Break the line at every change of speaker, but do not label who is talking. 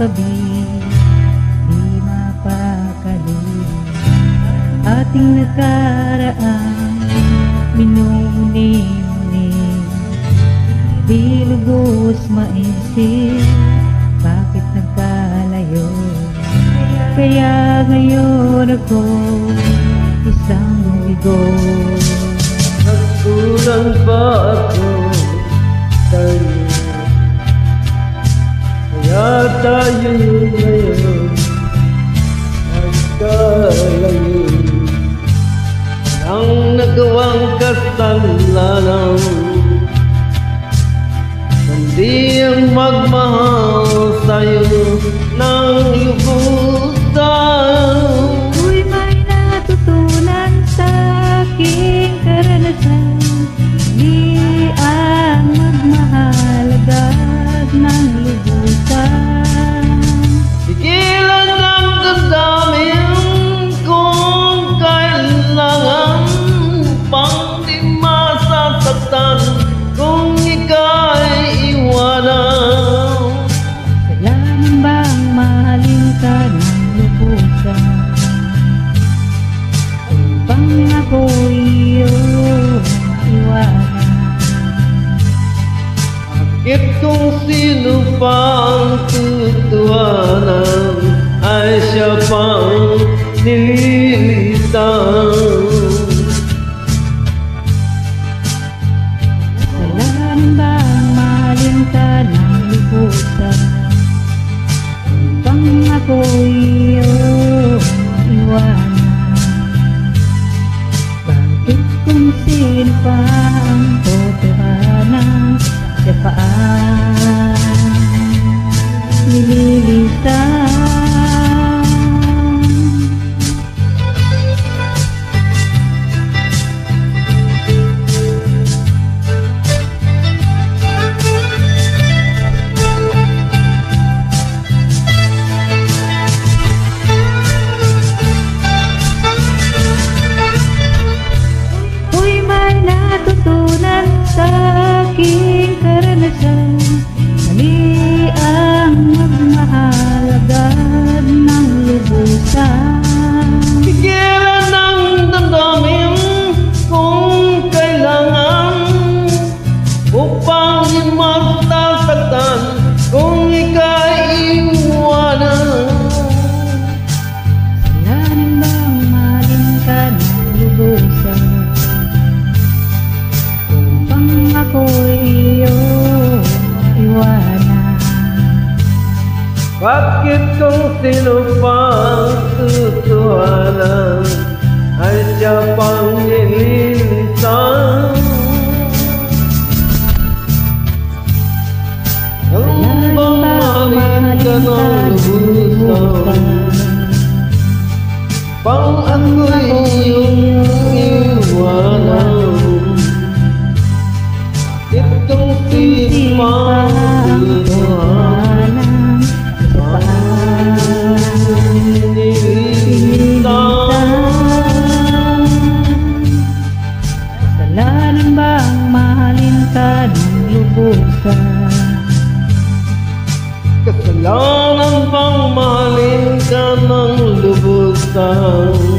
tabi, di mapakali. Ating nakaraan, minumuni-muni, di lubos maisip, bakit nagkalayo? Kaya ngayon ako isang bigo.
Nagkulang pa ako sa'yo, kaya tayo ngayon nagkalayo. Ang nagawang kasalanan, hindi ang magmahal sa'yo ng lubusan.
Uy, may natutunan sa aking karanasan, di ang magmahal agad ng lubusan.
Pigilan ang damdamin kung kailangan pang di masasaktan kung ika'y iwanan.
Kailangan bang mahalin ka ng lubusan? Upang ako iyong iwanan.
Bakit kung sino pa ang tutuhanan ay siya pang nililitan?
Kailangan bang mahalin ka ng lubusan? Upang ako iyong iwanan. Bakit kung sino pa ang totohanan, siya pa ang nililitan? Natutunan sa aking karanasan, mali ang magmahal agad ng lubusan.
Pigilan ang damdamin kung kailangan upang di masasaktan kung ika'y iwanan.
Kailangan bang mahalin ka ng lubusan? Ako iyong iwanan.
Bakit kung sino pa ang tutuhanan ay siya pang nililisan? Ang mahalin ka ng lubusan, pang ako'y iyong iwanan. Itong simang tuhanan sa panilitan.
Kasalanan bang mahalin ka ng lubusan?
Kasalanan bang mahalin ka ng lubusan?